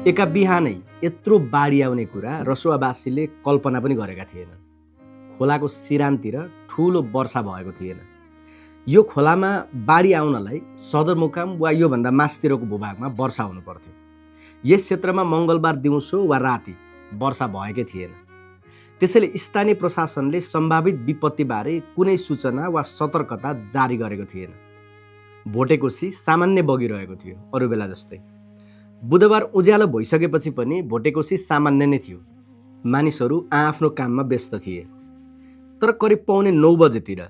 एका बिहानै यत्रो बाढी आउने कुरा रसुवावासीले कल्पना पनि गरेका थिएनन्। खोलाको सिरानतिर ठुलो वर्षा भएको थिएन। यो खोलामा बाढी आउनलाई सदरमुकाम वा योभन्दा मास्तिरको भूभागमा वर्षा हुनु पर्थ्यो। यस क्षेत्रमा मङ्गलबार दिउँसो वा राति वर्षा भएकै थिएन। त्यसैले स्थानीय प्रशासनले सम्भावित विपत्तिबारे कुनै सूचना वा सतर्कता जारी गरेको थिएन। भोटेकोसी सामान्य बगिरहेको थियो अरू बेला जस्तै। बुधबार उज्यालो भइसकेपछि पनि भोटेकोसी सामान्य नै थियो। मानिसहरू आआफ्नो काममा व्यस्त थिए। तर करिब पौने 9 बजेतिर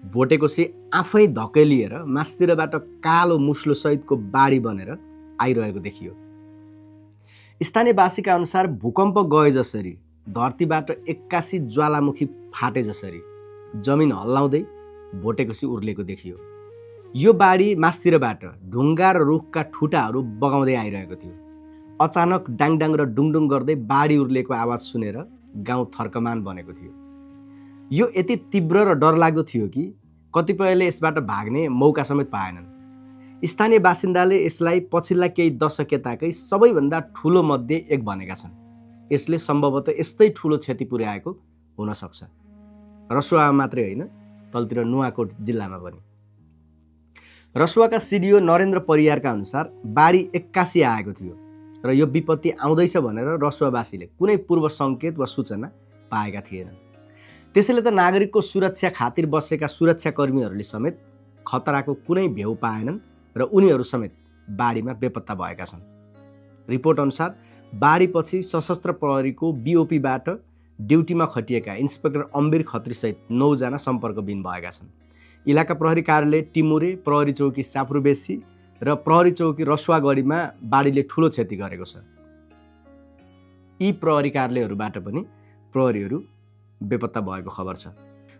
भोटेकोसी आफै धकेलिएर मास्तिरबाट कालो मुस्लो सहितको बाढी बनेर आइरहेको देखियो। स्थानीयवासीका अनुसार भूकम्प गए जसरी धरतीबाट एक्कासी ज्वालामुखी फाटे जसरी जमिन हल्लाउँदै भोटेकोसी उर्लेको देखियो। यो बाढी मास्तिरबाट ढुङ्गा र रुखका ठुटाहरू बगाउँदै आइरहेको थियो। अचानक डाङडाङ र डुङडुङ गर्दै बाढी उर्लेको आवाज सुनेर गाउँ थर्कमान बनेको थियो। यो यति तीव्र र डरलाग्दो थियो कि कतिपयले यसबाट भाग्ने मौका समेत पाएनन्। स्थानीय बासिन्दाले यसलाई पछिल्ला केही दशक यताकै सबैभन्दा ठुलो मध्ये एक भनेका छन्। यसले सम्भवतः यस्तै ठुलो क्षति पुर्याएको हुन सक्छ। रसुवामा मात्रै होइन, तलतिर नुवाकोट जिल्लामा पनि। रसुवाका सिडिओ नरेन्द्र परियारका अनुसार बाढी एक्कासी आएको थियो र यो विपत्ति आउँदैछ भनेर रसुवावासीले कुनै पूर्व सङ्केत वा सूचना पाएका थिएनन्। त्यसैले त नागरिकको सुरक्षा खातिर बसेका सुरक्षाकर्मीहरूले समेत खतराको कुनै भेउ पाएनन् र उनीहरू समेत बाढीमा बेपत्ता भएका छन्। रिपोर्ट अनुसार बाढीपछि सशस्त्र प्रहरीको बिओपीबाट ड्युटीमा खटिएका इन्सपेक्टर अम्बिर खत्रीसहित 9 जना सम्पर्कविहीन भएका छन्। इलाका प्रहरी कार्यालय टिमुरे, प्रहरी चौकी साप्रुबेसी र प्रहरी चौकी रसुवागढीमा बाढीले ठुलो क्षति गरेको छ। यी प्रहरी कार्यालयहरूबाट पनि प्रहरीहरू बेपत्ता भएको खबर छ।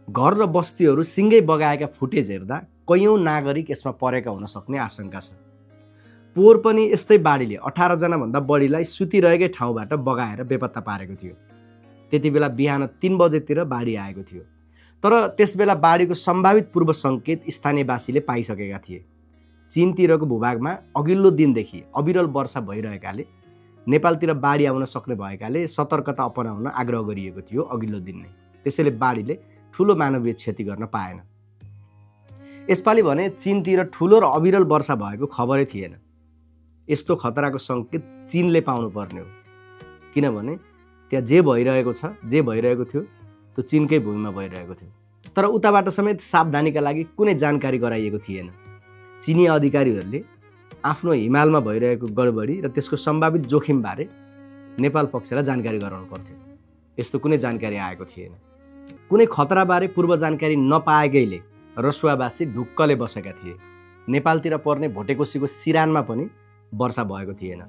घर र बस्तीहरू सिङ्गै बगाएका फुटेज हेर्दा कैयौँ नागरिक यसमा परेका हुन सक्ने आशंका छ। पोहोर पनि यस्तै बाढीले 18 जनाभन्दा बढीलाई सुतिरहेकै ठाउँबाट बगाएर बेपत्ता पारेको थियो। त्यति बेला बिहान 3 बजेतिर बाढी आएको थियो। तर त्यसबेला बाढीको सम्भावित पूर्व सङ्केत स्थानीयवासीले पाइसकेका थिए। चीनतिरको भूभागमा अघिल्लो दिनदेखि अविरल वर्षा भइरहेकाले नेपालतिर बाढी आउन सक्ने भएकाले सतर्कता अपनाउन आग्रह गरिएको थियो अघिल्लो दिन नै। त्यसैले बाढीले ठुलो मानवीय क्षति गर्न पाएन। यसपालि भने चीनतिर ठुलो र अविरल वर्षा भएको खबरै थिएन। यस्तो खतराको सङ्केत चीनले पाउनुपर्ने हो, किनभने त्यहाँ जे भइरहेको थियो त्यो चीनकै भूमिमा भइरहेको थियो। तर उताबाट समेत सावधानीका लागि कुनै जानकारी गराइएको थिएन। चीनी अधिकारीहरूले आफ्नो हिमालमा भइरहेको गडबडी र त्यसको सम्भावित जोखिमबारे नेपाल पक्षलाई जानकारी गराउनु पर्थ्यो। यस्तो कुनै जानकारी आएको थिएन। कुनै खतराबारे पूर्व जानकारी नपाएकैले रसुवावासी ढुक्कले बसेका थिए। नेपालतिर पर्ने भोटेकोसीको सिरानमा पनि वर्षा भएको थिएन।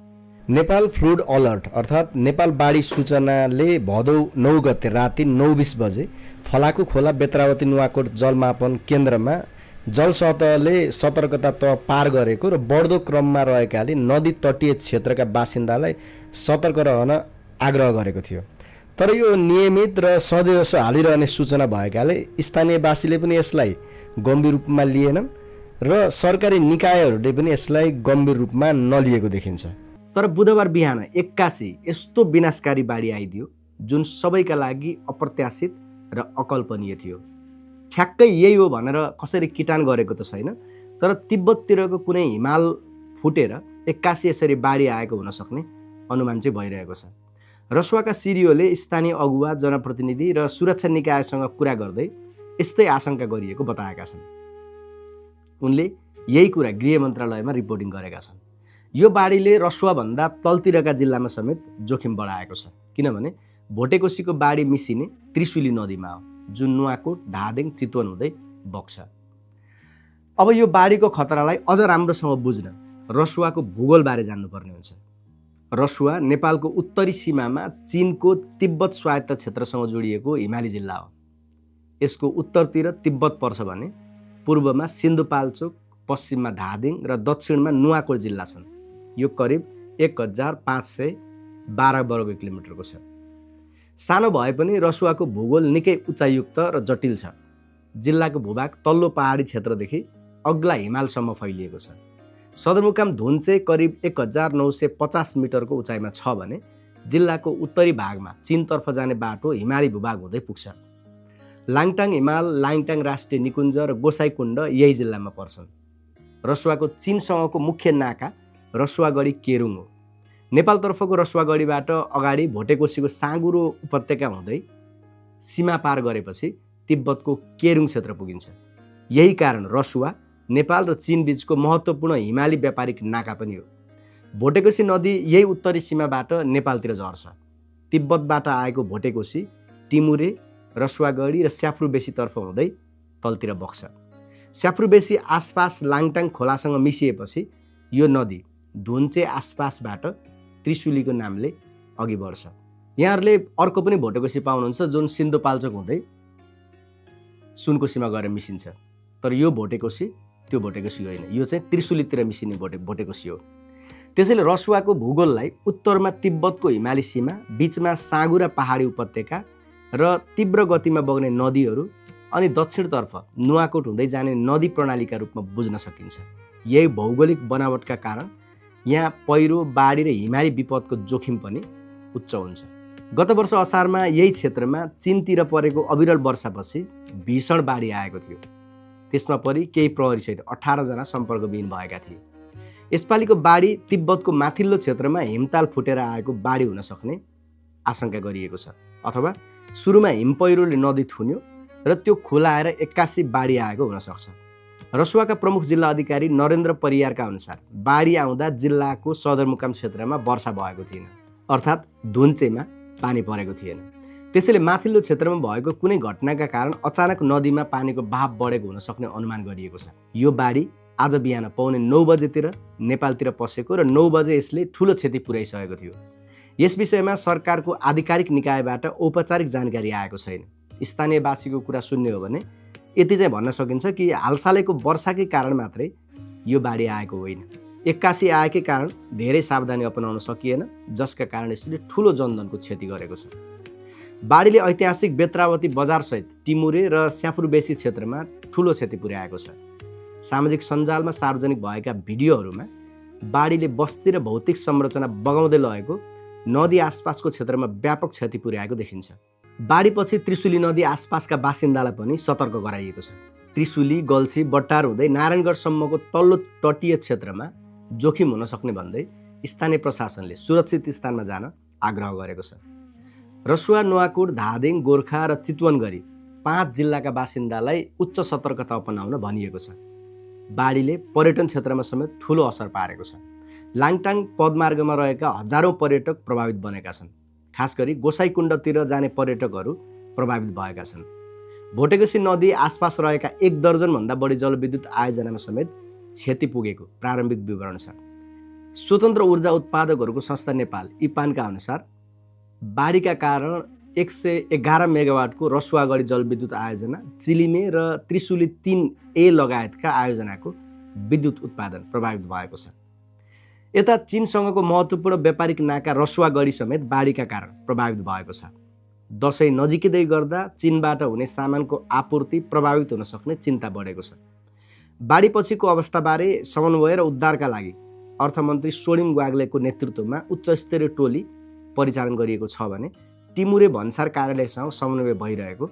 नेपाल फ्लुड अलर्ट अर्थात् नेपाल बाढी सूचनाले भदौ 9 गते राति 9:20 बजे फलाकु खोला बेत्रावती नुवाकोट जलमापन केन्द्रमा जल सतहले सतर्कता तह पार गरेको र बढ्दो क्रममा रहेकाले नदी तटीय क्षेत्रका बासिन्दालाई सतर्क रहन आग्रह गरेको थियो। तर यो नियमित र सधैँजसो हालिरहने सूचना भएकाले स्थानीयवासीले पनि यसलाई गम्भीर रूपमा लिएनन् र सरकारी निकायहरूले पनि यसलाई गम्भीर रूपमा नलिएको देखिन्छ। तर बुधबार बिहान एक्कासी यस्तो विनाशकारी बाढी आइदियो जुन सबैका लागि अप्रत्याशित र अकल्पनीय थियो। ठ्याक्कै यही हो भनेर कसरी किटान गरेको त छैन, तर तिब्बततिरको कुनै हिमाल फुटेर एक्कासी यसरी बाढी आएको हुन सक्ने अनुमान चाहिँ भइरहेको छ। रसुवाका सिडिओले स्थानीय अगुवा, जनप्रतिनिधि र सुरक्षा निकायसँग कुरा गर्दै यस्तै आशंका गरिएको बताएका छन्। उनले यही कुरा गृह मन्त्रालयमा रिपोर्टिङ गरेका छन्। यो बाढीले रसुवाभन्दा तलतिरका जिल्लामा समेत जोखिम बढाएको छ, किनभने भोटेकोसीको बाढी मिसिने त्रिशुली नदीमा हो, जुन नुवाकोट, धादिङ, चितवन हुँदै बग्छ। अब यो बाढीको खतरालाई अझ राम्रोसँग बुझ्न रसुवाको भूगोलबारे जान्नुपर्ने हुन्छ। रसुवा नेपालको उत्तरी सीमामा चीनको तिब्बत स्वायत्त क्षेत्रसँग जोडिएको हिमाली जिल्ला हो। यसको उत्तरतिर तिब्बत पर्छ भने पूर्वमा सिन्धुपाल्चोक, पश्चिममा धादिङ र दक्षिणमा नुवाकोट जिल्ला छन्। यो करिब 1512 वर्ग किलोमिटरको छ। सानो भए पनि रसुवाको भूगोल निकै उचाइयुक्त र जटिल छ। जिल्लाको भूभाग तल्लो पहाडी क्षेत्रदेखि अग्ला हिमालसम्म फैलिएको छ। सदरमुकाम धुन्चे करिब 1950 मिटरको उचाइमा छ भने जिल्लाको उत्तरी भागमा चीनतर्फ जाने बाटो हिमाली भूभाग हुँदै पुग्छ। लाङटाङ हिमाल, लाङटाङ राष्ट्रिय निकुञ्ज र गोसाइकुण्ड यही जिल्लामा पर्छन्। रसुवाको चीनसँगको मुख्य नाका रसुवागढी केरुङ हो। नेपालतर्फको रसुवागढीबाट अगाडि भोटेकोसीको साँगुरो उपत्यका हुँदै सीमा पार गरेपछि तिब्बतको केरुङ क्षेत्र पुगिन्छ। यही कारण रसुवा नेपाल र चीन बीचको महत्त्वपूर्ण हिमाली व्यापारिक नाका पनि हो। भोटेकोसी नदी यही उत्तरी सीमाबाट नेपालतिर झर्छ। तिब्बतबाट आएको भोटेकोसी टिमुरे, रसुवागढी र स्याफ्रुबेसीतर्फ हुँदै तलतिर बग्छ। स्याफ्रुबेसी आसपास लाङटाङ खोलासँग मिसिएपछि यो नदी धुन्चे आसपासबाट त्रिशुलीको नामले अघि बढ्छ। यहाँहरूले अर्को पनि भोटेकोसी पाउनुहुन्छ जुन सिन्धुपाल्चोक हुँदै सुनकोसीमा गएर मिसिन्छ। तर यो भोटेकोसी त्यो भोटेकोसी होइन, यो चाहिँ त्रिशुलीतिर मिसिने भोटेकोसी हो। त्यसैले रसुवाको भूगोललाई उत्तरमा तिब्बतको हिमाली सीमा, बीचमा साँगुरा पहाडी उपत्यका र तीव्र गतिमा बग्ने नदीहरू अनि दक्षिणतर्फ नुवाकोट हुँदै जाने नदी प्रणालीका रूपमा बुझ्न सकिन्छ। यही भौगोलिक बनावटका कारण यहाँ पहिरो, बाढी र हिमाली विपदको जोखिम पनि उच्च हुन्छ। गत वर्ष असारमा यही क्षेत्रमा चीनतिर परेको अविरल वर्षापछि भीषण बाढी आएको थियो। त्यसमा परि केही प्रहरीसहित 18 जना सम्पर्कविहीन भएका थिए। यसपालिको बाढी तिब्बतको माथिल्लो क्षेत्रमा हिमताल फुटेर आएको बाढी हुन सक्ने आशंका गरिएको छ, अथवा सुरुमा हिम पहिरोले नदी थुन्यो र त्यो खुलाएर 81 बाढी आएको हुन सक्छ। रसुवाका प्रमुख जिल्ला अधिकारी नरेन्द्र परियारका अनुसार बाढी आउँदा जिल्लाको सदरमुकाम क्षेत्रमा वर्षा भएको थिएन, अर्थात् धुन्चेमा पानी परेको थिएन। त्यसैले माथिल्लो क्षेत्रमा भएको कुनै घटनाका कारण अचानक नदीमा पानीको बहाव बढेको हुन सक्ने अनुमान गरिएको छ। यो बाढी आज बिहान पौने 9 बजेतिर नेपालतिर पसेको र 9 बजे यसले ठूलो क्षति पुर्याइसकेको थियो। यस विषयमा सरकारको आधिकारिक निकायबाट औपचारिक जानकारी आएको छैन। स्थानीयवासीको कुरा सुन्ने हो भने यति चाहिँ भन्न सकिन्छ कि हालसालैको वर्षाकै कारण मात्रै यो बाढी आएको होइन। 81 आएकै कारण धेरै सावधानी अपनाउन सकिएन, जसका कारण यसले ठूलो जनधनको क्षति गरेको छ। बाढीले ऐतिहासिक बेत्रावती बजारसहित टिमुरे र स्याफ्रुबेसी क्षेत्रमा ठूलो क्षति पुर्याएको छ। सामाजिक सञ्जालमा सार्वजनिक भएका भिडियोहरूमा बाढीले बस्ती र भौतिक संरचना बगाउँदै लगेको नदी आसपासको क्षेत्रमा व्यापक क्षति पुर्याएको देखिन्छ। बाढीपछि त्रिशुली नदी आसपासका बासिन्दालाई पनि सतर्क गराइएको छ। त्रिशुली, गल्छी, बट्टार हुँदै नारायणगढसम्मको तल्लो तटीय क्षेत्रमा जोखिम हुन सक्ने भन्दै स्थानीय प्रशासनले सुरक्षित स्थानमा जान आग्रह गरेको छ। रसुवा, नुवाकोट, धादिङ, गोर्खा र चितवन गरी 5 जिल्लाका बासिन्दालाई उच्च सतर्कता अपनाउन भनिएको छ। बाढीले पर्यटन क्षेत्रमा समेत ठूलो असर पारेको छ। लाङटाङ पदमार्गमा रहेका हजारौं पर्यटक प्रभावित बनेका छन्। खास गरी गोसाइकुण्डतिर जाने पर्यटकहरू प्रभावित भएका छन्। भोटेकोसी नदी आसपास रहेका 1 दर्जनभन्दा बढी जलविद्युत आयोजनामा समेत क्षति पुगेको प्रारम्भिक विवरण छ। स्वतन्त्र ऊर्जा उत्पादकहरूको संस्था नेपाल इपानका अनुसार बाढीका कारण 111 मेगावाटको रसुवागढी जलविद्युत आयोजना, चिलिमे र त्रिशुली 3A लगायतका आयोजनाको विद्युत उत्पादन प्रभावित भएको छ। यता चीनसँगको महत्त्वपूर्ण व्यापारिक नाका रसुवागढी समेत बाढीका कारण प्रभावित भएको छ। दशैं नजिकै गर्दा चीनबाट हुने सामानको आपूर्ति प्रभावित हुन सक्ने चिन्ता बढेको छ। बाढीपछिको अवस्थाबारे समन्वय र उद्धारका लागि अर्थमन्त्री सोडिम ग्वाग्लेको नेतृत्वमा उच्चस्तरीय टोली परिचालन गरिएको छ भने टिमुरे भन्सार कार्यालयसँग समन्वय भइरहेको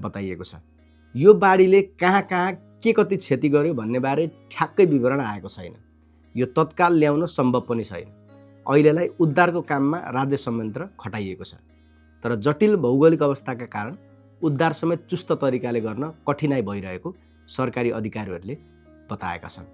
बताइएको छ। यो बाढीले कहाँ के कति क्षति गर्यो भन्ने बारे ठ्याक्कै विवरण आएको छैन। यो तत्काल ल्याउन सम्भव पनि छैन। अहिलेलाई उद्धारको काममा राज्य संयन्त्र खटाइएको छ, तर जटिल भौगोलिक अवस्थाका कारण उद्धार समेत चुस्त तरिकाले गर्न कठिनाइ भइरहेको सरकारी अधिकारीहरूले बताएका छन्।